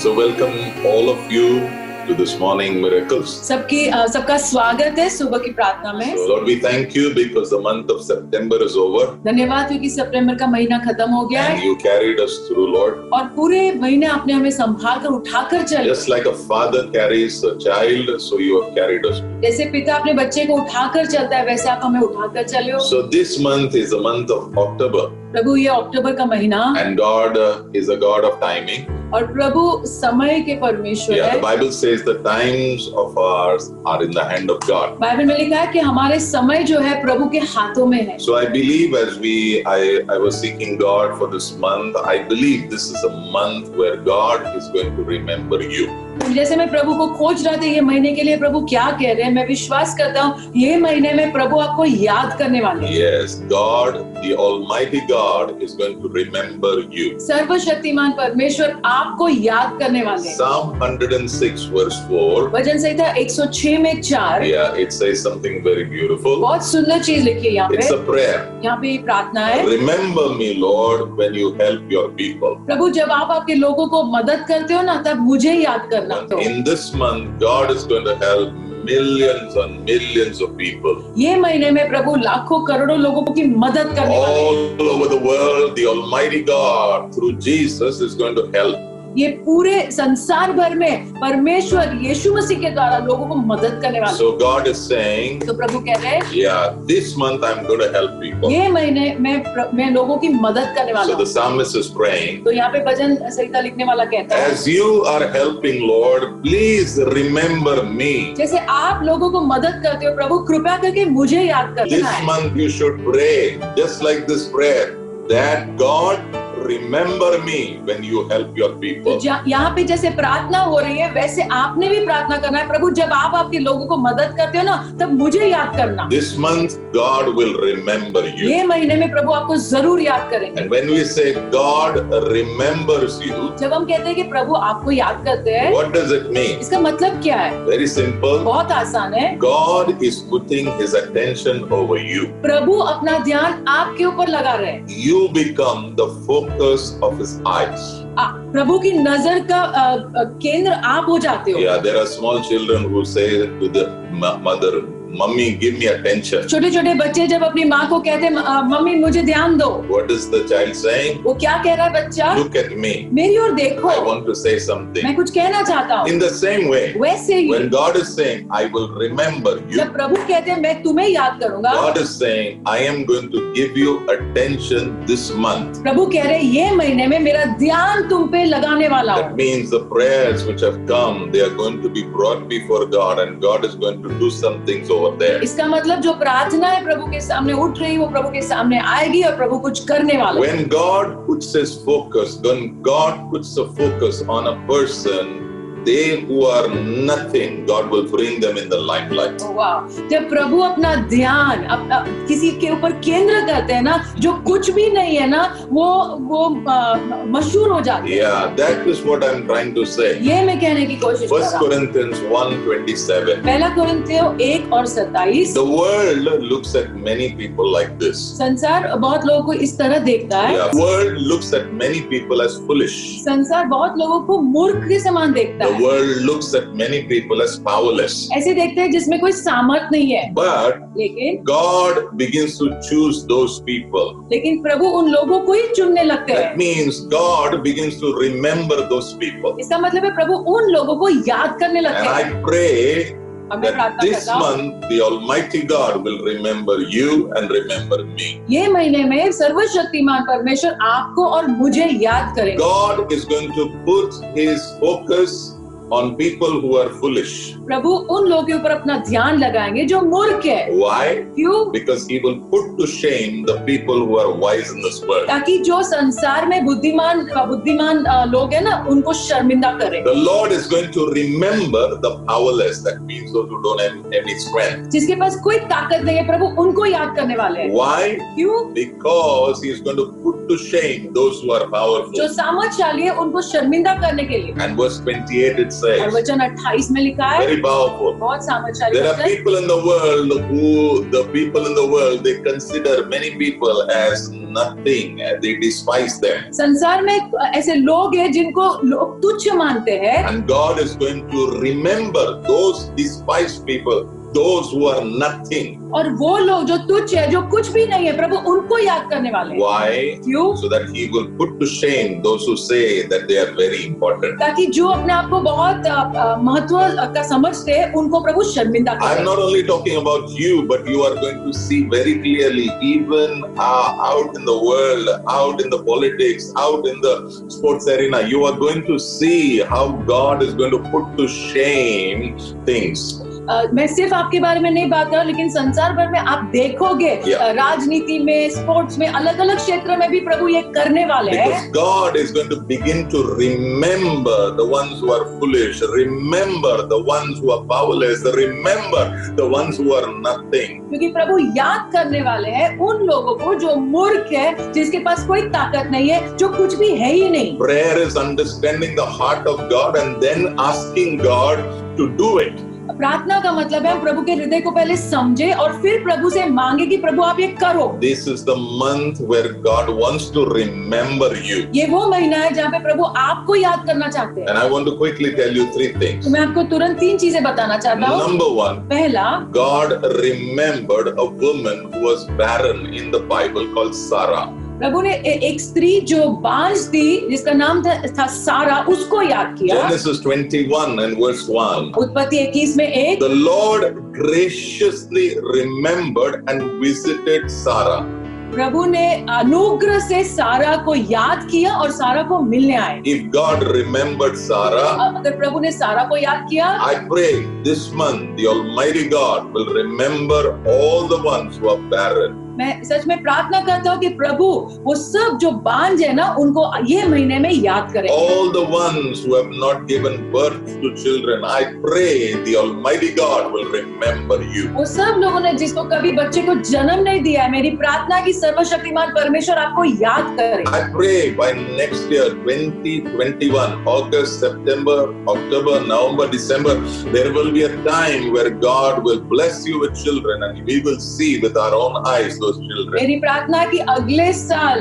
So welcome all of you to this morning miracles. सबका स्वागत है सुबह की प्रार्थना में। So Lord, we thank you because the month of September is over. धन्यवाद क्योंकि सितंबर का महीना खत्म हो गया And है you carried us through, Lord. और पूरे महीने आपने हमें संभाल कर उठाकर चले। Just like a father carries a child, so you have carried us. जैसे पिता अपने बच्चे को उठाकर चलता है वैसे आप हमें उठाकर चले हो। So this month is the month of October. प्रभु ये अक्टूबर का महीना And God is a God of timing. और प्रभु समय के परमेश्वर Yeah, है। the Bible says the times of ours are in the hand of God. Bible में लिखा है कि हमारे समय जो है प्रभु के हाथों में है। So I believe I was seeking God for this month. I believe this is a month where God is going to remember you. जैसे मैं प्रभु को खोज रहा था ये महीने के लिए प्रभु क्या कह रहे हैं, मैं विश्वास करता हूँ ये महीने में प्रभु आपको याद करने वाले हैं। Yes, God, the Almighty God, is going to remember you. सर्वशक्तिमान परमेश्वर आपको याद करने वाले हैं। Psalm 106 verse 4. भजन संहिता 106 में 4। Yeah, it says something very beautiful. बहुत सुंदर चीज लिखी है यहाँ It's a पे। prayer. यहाँ पे प्रार्थना है, Remember me, Lord, when you help your people. प्रभु जब आप आपके लोगों को मदद करते हो ना तब मुझे याद करना। In this month, God is going to help millions and millions of people. ये महीने में प्रभु लाखों करोड़ों लोगों की मदद करने वाले हैं। All over the world, the Almighty God, through Jesus, is going to help. ये पूरे संसार भर में परमेश्वर यीशु मसीह के द्वारा लोगों को मदद करने वाले हैं। So God is saying, तो प्रभु कह रहे हैं yeah, this month I'm going to help people. ये महीने मैं लोगों की मदद करने वाला So the हूँ। psalmist is praying, तो यहाँ पे भजन संहिता लिखने वाला कहता है as you are helping, Lord, please remember me. जैसे आप लोगों को मदद करते हो प्रभु कृपया करके मुझे याद करना This है। month you should pray, just like this prayer, that God remember me when you help your people. यहाँ पे जैसे प्रार्थना हो रही है वैसे आपने भी प्रार्थना करना है प्रभु जब आप आपके लोगों को मदद करते हो ना तब मुझे याद करना। This month God will remember you. ये महीने में प्रभु आपको जरूर याद करेंगे। And when we say God remembers you, जब हम कहते हैं कि प्रभु आपको याद करते हैं what does it mean? इसका मतलब क्या है? Very simple. बहुत आसान है। God is putting his attention over you. प्रभु अपना ध्यान आपके ऊपर लगा रहे हैं। You become the focus of his eyes. प्रभु की नजर का केंद्र आप हो जाते हो। Yeah, there are small children who say to the mother, "Mummy, give me attention." छोटे छोटे बच्चे जब अपनी माँ को कहते हैं मम्मी मुझे ध्यान दो, What is the child saying? वो क्या कह रहा है बच्चा? Look at me. मेरी ओर देखो, I want to say मैं something. कुछ कहना चाहता हूँ। In the same way, वैसे ही when God is saying, "I will remember you," जब प्रभु कहते हैं मैं तुम्हें याद करूंगा, God is saying, "I am going to give you attention this month." प्रभु कह रहे हैं ये महीने में मेरा ध्यान तुम पे लगाने वाला That हूँ। means the prayers which have come, they are going to be brought before God, and God is going to do some things over there. इसका मतलब जो प्रार्थना है प्रभु के सामने उठ रही वो प्रभु के सामने आएगी और प्रभु कुछ करने वाला है। When God puts his focus, when God puts a focus on a person, they who are nothing, God will bring them in the limelight. वाह, जब प्रभु अपना ध्यान किसी के ऊपर केंद्र करते हैं ना जो कुछ भी नहीं है ना वो मशहूर हो जाते हैं। Yeah, that is what I'm trying to say. ये मैं कहने की कोशिश कर 1 रहा हूँ। Corinthians 1:27. पहला कुरिन्थियों 1:27। The world looks at many people like this. संसार बहुत लोगों को इस तरह देखता है। Yeah, the world looks at many people as foolish. संसार बहुत लोगों को मूर्ख के समान देखता The है। world looks at many people as powerless. ऐसे देखते हैं जिसमें कोई सामर्थ नहीं है। But लेकिन God begins to choose those people. प्रभु उन लोगों को ही चुनने लगते That हैं। means God begins to remember those people. इसका मतलब है प्रभु उन लोगों को याद करने लगते And I हैं। pray और मैं that प्रार्थना this करता हूँ month the Almighty God will remember you and remember me. ये महीने में सर्वशक्तिमान परमेश्वर आपको और मुझे याद करेंगे। God is going to put his focus on people who are foolish. प्रभु उन लोगों के ऊपर अपना ध्यान लगाएंगे जो मूर्ख है। Why? क्यों? Because he will put to shame the people who are wise in this world. ताकि जो संसार में बुद्धिमान लोग हैं ना उनको शर्मिंदा करे। The Lord is going to remember the powerless. That means those who don't have any strength. जिसके पास कोई ताकत नहीं है प्रभु उनको याद करने वाले हैं। Why? क्यों? Because he is going to put to shame those who are जो powerful. सामर्थशाली है उनको शर्मिंदा करने के लिए। And verse 28 it और says. वचन 28 में लिखा है, Very powerful. बहुत सामर्थ्यशाली There are वचन। people in the people in the world, they consider many people as nothing. They despise them. संसार में ऐसे लोग हैं जिनको लोग तुच्छ मानते हैं, And God is going to remember those despised people, those who are nothing. और वो लोग जो तुच्छ है, जो कुछ भी नहीं है, प्रभु उनको याद करने वाले हैं। Why? क्यों? So that He will put to shame those who say that they are very important. ताकि जो अपने आप को बहुत महत्व का समझते हैं, उनको प्रभु शर्मिंदा I'm करे। not only talking about you, but you are going to see very clearly, even out in the world, out in the politics, out in the sports arena, you are going to see how God is going to put to shame things. मैं सिर्फ आपके बारे में नहीं बात कर रहा, लेकिन संसार भर में आप देखोगे, राजनीति में, स्पोर्ट्स में, अलग अलग क्षेत्र में भी प्रभु ये करने वाले हैं। Because God is going to begin to remember the ones who are foolish, remember the ones who are powerless, remember the ones who are nothing. क्योंकि प्रभु याद करने वाले हैं उन लोगों को जो मूर्ख है, जिसके पास कोई ताकत नहीं है, जो कुछ भी है ही नहीं। Prayer is understanding the heart of God and then asking God to do it. प्रार्थना का मतलब है हम प्रभु के हृदय को पहले समझे और फिर प्रभु से मांगे कि प्रभु आप ये करो। This is the month where God wants to remember you. ये वो महीना है जहाँ पे प्रभु आपको याद करना चाहते हैं। And I want to quickly tell you three things. तो मैं आपको तुरंत 3 चीजें बताना चाहता हूँ। Number one, पहला, God remembered a woman who was barren in the Bible called Sarah. प्रभु ने एक स्त्री जो बांझ थी, जिसका नाम था सारा, उसको याद किया। Genesis 21 and verse 1. उत्पत्ति 21 में 1, The Lord graciously remembered and visited Sarah. प्रभु ने अनुग्रह से सारा को याद किया और सारा को मिलने आए। If God remembered Sarah, अगर प्रभु ने सारा को याद किया, I pray this month the Almighty God will remember all the ones who are barren. मैं सच में प्रार्थना करता हूँ कि प्रभु वो सब जो बांझ है ना, उनको ये महीने में याद करें। All the ones who have not given birth to children, I pray the Almighty God will remember you. वो सब लोगों ने जिसको कभी बच्चे को जन्म नहीं दिया है, मेरी प्रार्थना की सर्वशक्तिमान परमेश्वर आपको याद करे। I pray by next year 2021, August, September, October, November, December, there will be a time where God will bless you with children and we will see with our own eyes those children. मेरी प्रार्थना की अगले साल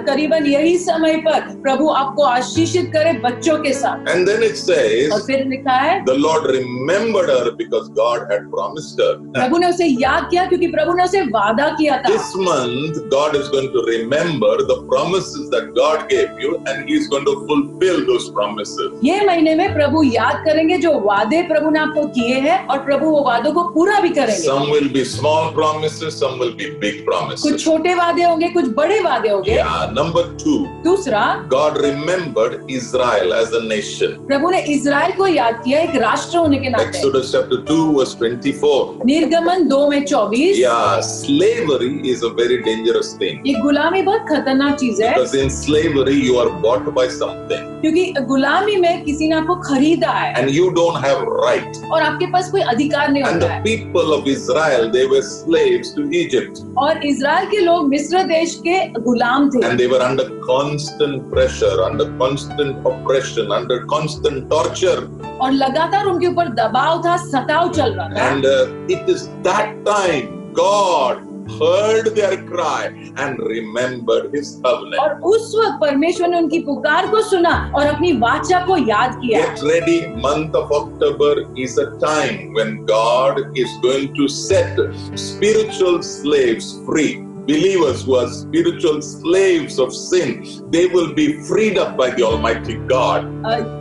करीबन यही समय पर प्रभु आपको आशीषित करे बच्चों के साथ। And then it says, और फिर लिखा है, the Lord remembered her because God had promised her. प्रभु ने उसे याद किया क्योंकि प्रभु ने उसे वादा किया था। This month, God is going to remember the promises that God gave you and He is going to fulfill those promises. ये महीने में प्रभु याद करेंगे जो वादे प्रभु ने आपको किए हैं और प्रभु वो वादों को पूरा भी करेंगे। Some will be small promises, some will be big कुछ promises. छोटे वादे होंगे, कुछ बड़े वादे होंगे। Yeah, number 2, दूसरा, God remembered Israel as a nation. प्रभु ने इजराइल को याद किया एक राष्ट्र होने के नाते। Exodus chapter 2 verse 24. निर्गमन 2 में 24। Yeah, slavery is a very dangerous thing. ये गुलामी बहुत खतरनाक चीज है, Because in slavery you are bought by something क्योंकि गुलामी में किसी ने आपको खरीदा है and you don't have right. और आपके पास कोई अधिकार नहीं And होता the है। people of Israel, they were slaves to Egypt. और इजराइल के लोग मिस्र देश के गुलाम थे And they were under constant pressure, under constant oppression, under constant torture. और लगातार उनके ऊपर दबाव था, सताव चल रहा था। And it is that time God heard their cry and remembered His covenant. और उस वक्त परमेश्वर ने उनकी पुकार को सुना और अपनी वाचा को याद किया। Get ready, month of October is a time when God is going to set spiritual slaves free. Believers who are spiritual slaves of sin, they will be freed up by the Almighty God.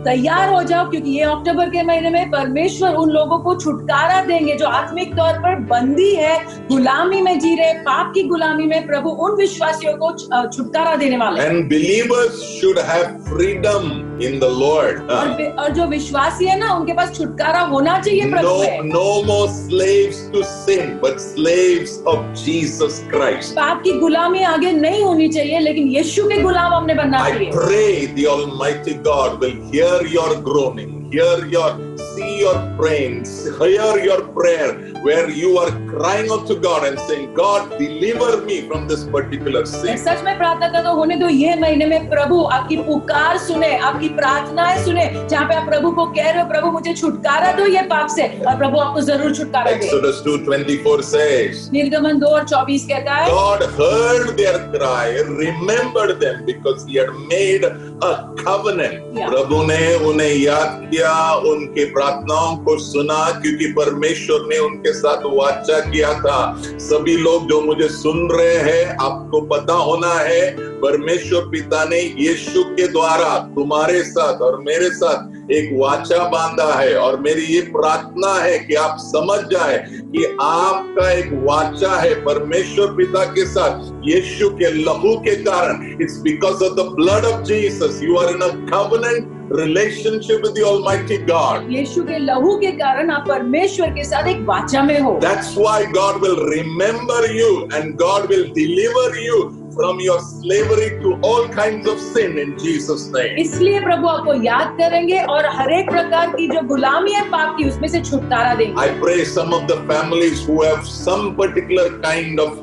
तैयार हो जाओ क्योंकि ये अक्टूबर के महीने में परमेश्वर उन लोगों को छुटकारा देंगे जो आत्मिक तौर पर बंदी है, गुलामी में जी रहे, पाप की गुलामी में। प्रभु उन विश्वासियों को छुटकारा देने वाले हैं। And believers should have freedom in the Lord. और जो विश्वासी है ना, उनके पास छुटकारा होना चाहिए प्रभु में। No more slaves to sin, but slaves of Jesus Christ. पाप की गुलामी आगे नहीं होनी चाहिए, लेकिन यीशु के गुलाम हमने बनना I चाहिए। pray the Almighty God will hear your groaning, see you're praying, hear your prayer where you are crying out to God and saying, God, deliver me from this particular मैं sin. सच में प्रार्थना करता हूँ, होने दो ये महीने में प्रभु आपकी पुकार सुने, आपकी प्रार्थनाएं सुने, जहाँ पे आप प्रभु को कह रहे हो, प्रभु मुझे छुटकारा दो ये पाप से, और प्रभु आपको जरूर छुटकारा दे। Exodus 2:24 says, निर्गमन 2:24 कहता है, God heard their cry, remembered them because he had made a covenant. Yeah. प्रभु ने उन्हें याद किया, उनके प्रार्थनाओं को सुना, क्योंकि परमेश्वर ने उनके साथ वाचा किया था। सभी लोग जो मुझे सुन रहे हैं, आपको पता होना है, परमेश्वर पिता ने यीशु के द्वारा तुम्हारे साथ और मेरे साथ एक वाचा बांधा है, और मेरी ये प्रार्थना है कि आप समझ जाए कि आपका एक वाचा है परमेश्वर पिता के साथ यीशु के लहू के कारण। It's because of the blood of Jesus you are in a covenant relationship with the Almighty God. Yeshu के लहू के कारण आप परमेश्वर के साथ एक वाचा में हो। That's why God will remember you and God will deliver you from your slavery to all kinds of sin in Jesus' name. इसलिए प्रभु आपको याद करेंगे और हर एक प्रकार की जो गुलामी है पाप की, उसमें से छुटकारा देंगे। I pray some of the families who have some particular kind of,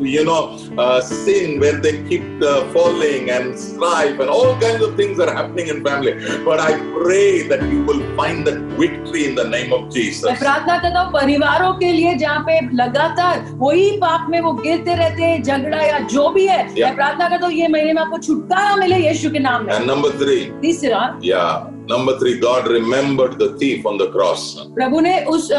sin where they keep falling and strife and all kinds of things are happening in family. But I pray that you will find that victory in the name of Jesus. मैं प्रार्थना करता हूँ परिवारों के लिए जहाँ पे लगातार वही पाप में वो गिरते रहते हैं, झगड़ा या जो भी है, मैं प्रार्थना करता हूँ ये महीने में आपको छुटकारा मिले यीशु के नाम में। And number 3. तीसरा, Number 3, God remembered the thief on the cross. प्रभु ने उस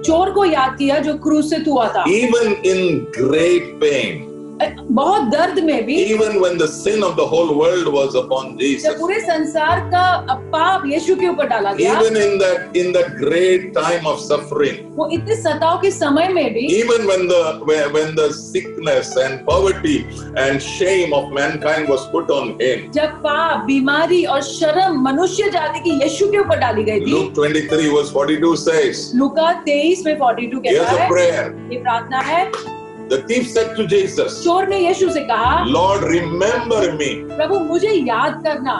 चोर को याद किया जो क्रूसित हुआ था। Even in great pain, बहुत दर्द में भी, even when the sin of the whole world was upon जब Jesus, पूरे संसार का पाप यीशु के ऊपर डाला गया, even in that great time of suffering, वो इतने सताव के समय में भी, even when the sickness and poverty and shame of mankind was put on him, जब पाप, बीमारी और शर्म मनुष्य जाति की यीशु के ऊपर डाली गई थी। Luke 23 verse 42 says, लूका 23 में 42 कहता here's a है, prayer. ये प्रार्थना है। The thief said to Jesus, चोर ने यीशु से कहा, Lord, remember me. प्रभु मुझे याद करना।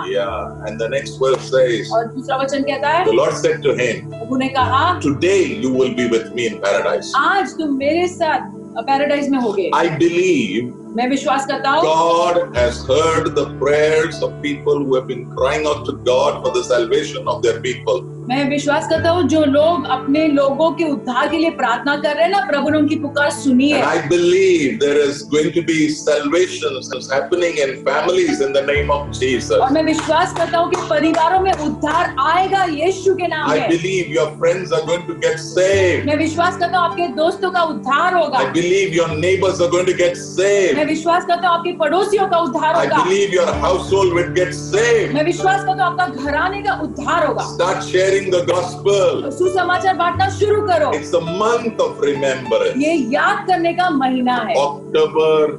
And the next verse says, और दूसरा वचन कहता है, the Lord said to him, प्रभु ने कहा, today you will be with me in paradise. आज तुम मेरे साथ पैराडाइज में होगे। I believe मैं विश्वास करता हूँ God has heard the prayers of people who have been crying out to God for the salvation of their people. मैं विश्वास करता हूँ जो लोग अपने लोगों के उद्धार के लिए प्रार्थना कर रहे हैं ना, प्रभु ने उनकी पुकार सुनी है। And I believe there is going to be salvations happening in families in the name of Jesus. और मैं विश्वास करता हूँ कि परिवारों में उद्धार आएगा यीशु के नाम I में। believe your friends are going to get saved. मैं विश्वास करता हूँ आपके दोस्तों का उद्धार होगा। I believe your neighbors are going to get saved. मैं विश्वास करता हूँ आपके पड़ोसियों का उद्धार I होगा। believe your household will get saved. मैं विश्वास करता हूँ आपका घराने का उद्धार होगा। Start sharing the gospel. सुसमाचार बांटना शुरू करो। It's a month of remembrance. ये याद करने का महीना है। October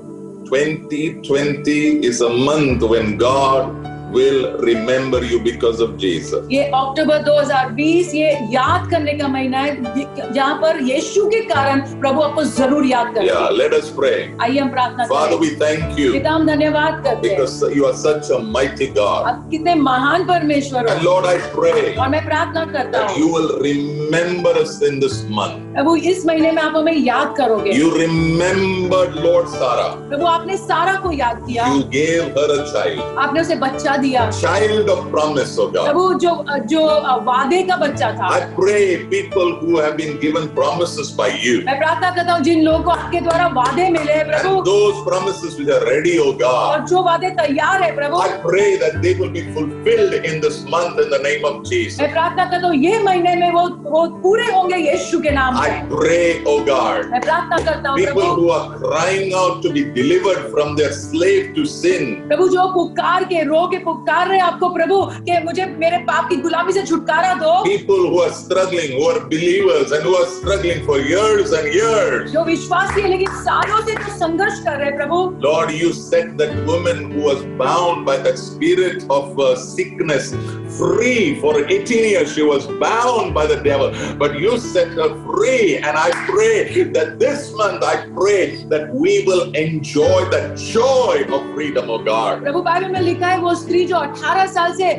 2020 is a month when God will remember you because of Jesus. ये अक्टूबर 2020 ये याद करने का महीना है जहाँ पर यीशु के कारण प्रभु आपको जरूर याद करेंगे। Yeah, let us pray. आइए हम प्रार्थना Father, करें। we thank you पिता हम धन्यवाद करते हैं because you are such a mighty God. आप कितने महान परमेश्वर And हो। Lord, I pray और मैं प्रार्थना करता that हूँ you will remember us in this month. प्रभु इस महीने में आप हमें याद करोगे। You remembered Lord Sarah. प्रभु आपने सारा को याद किया, You gave her a child. आपने उसे बच्चा दिया। Child of promise, oh God. प्रभु जो वादे का बच्चा था। I pray people who have been given promises by you. मैं प्रार्थना करता हूँ जिन लोगों को आपके द्वारा वादे मिले हैं प्रभु, And those promises which are ready, oh God. और जो वादे तैयार है प्रभु, I pray that they will be fulfilled in this month in the name of Jesus. मैं प्रार्थना करता हूँ ये महीने में वो पूरे होंगे यीशु के नाम I में। pray, oh God. मैं प्रार्थना करता हूँ People Prabhu, who are crying out to be delivered from their slave to sin. प्रभु जो पुकार के रो के पुकार रहे आपको प्रभु कि मुझे मेरे पाप की गुलामी से छुटकारा दो। People who are struggling, who are believers and who are struggling for years and years. जो विश्वासी है लेकिन सालों से जो संघर्ष कर रहे हैं प्रभु, Lord, you set that woman who was bound by that spirit of sickness free. For 18 years she was bound by the devil, but you set her free. And I pray that this month, I pray that we will enjoy the joy of freedom, oh God. Prabhu Bible में लिखा है वो स्त्री स्त्री जो 18 साल से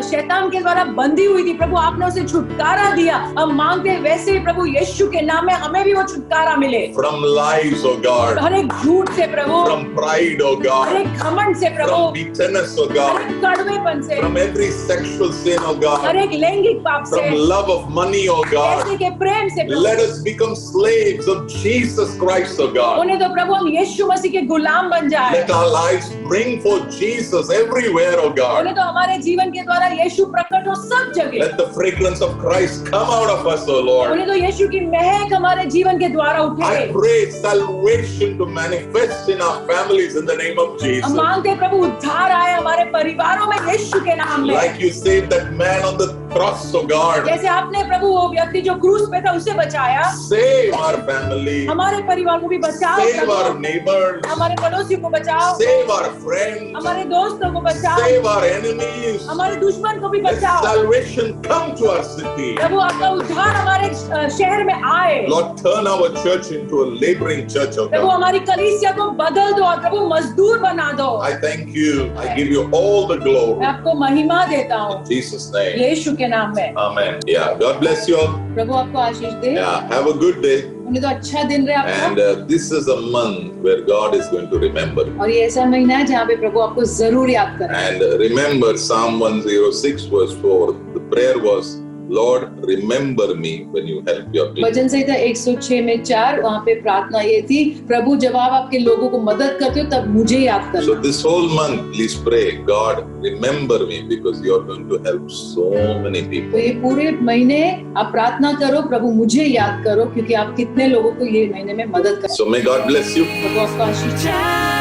शैतान के द्वारा बंधी हुई थी, प्रभु आपने उसे छुटकारा दिया। हम मांगते हैं वैसे ही प्रभु यीशु के नाम में हमें भी वो छुटकारा मिले। From lies, oh God. हर एक झूठ से प्रभु, From pride, oh her God. एक घमंड से प्रभु, From bitterness, oh her God. एक कड़वेपन से, From every sexual sin, oh her God. एक लैंगिक पाप से, From love of money, oh God. पैसे के प्रेम से प्रभु। Let us become slaves of Jesus Christ, oh God. उन्हें तो प्रभु हम यीशु मसीह के गुलाम बन जाए। Let our lives bring forth Jesus everywhere, oh God. उन्हें तो हमारे जीवन के द्वारा यीशु प्रकट हो सब जगह। Let the fragrance of Christ come out of us, oh Lord. उन्हें तो यीशु की महक हमारे जीवन के द्वारा I उठे। pray salvation to manifest in our families in the name of हम Jesus. मांगते हैं प्रभु उद्धार आए हमारे परिवारों में यीशु के नाम में। Like you saved that man on the cross, oh God. जैसे आपने प्रभु वो व्यक्ति जो क्रूस पे था उसे बचाया, Save our family. हमारे परिवार को भी बचाओ Save our प्रभु। neighbors. हमारे पड़ोसियों को बचाओ, Save our friends. हमारे दोस्तों को बचाओ, Save our enemies. हमारे दुश्मन को भी Let बचाओ। salvation come to our city. प्रभु आपका उद्धार हमारे शहर में आए। Lord, turn our church into a laboring church, oh Prabhu God. हमारी कलीसिया को बदल दो और प्रभु मजदूर बना दो। I thank you. I give you all the मैं glory. आपको महिमा देता हूँ In Jesus' name. यीशु के नाम में। Amen. Yeah. God bless you all. प्रभु आपको आशीष दे। Yeah. Have a good day. उन्हें तो अच्छा दिन रहे And आपका। this is a month where God is going to remember. और ये ऐसा महीना है जहाँ पे प्रभु आपको जरूर याद करें। And remember Psalm 106 verse 4. The prayer was, Lord, remember me when you help your people. भजन संहिता 106 में 4 वहाँ पे प्रार्थना ये थी, प्रभु जब आप आपके लोगों को मदद करते हो तब मुझे याद So करना। this whole month, please pray, God, remember me because you are going to help so many people. तो ये पूरे महीने आप प्रार्थना करो, प्रभु मुझे याद करो, क्योंकि आप कितने लोगों को ये महीने में मदद कर। So may God bless you. प्रभु आपको आशीष दे।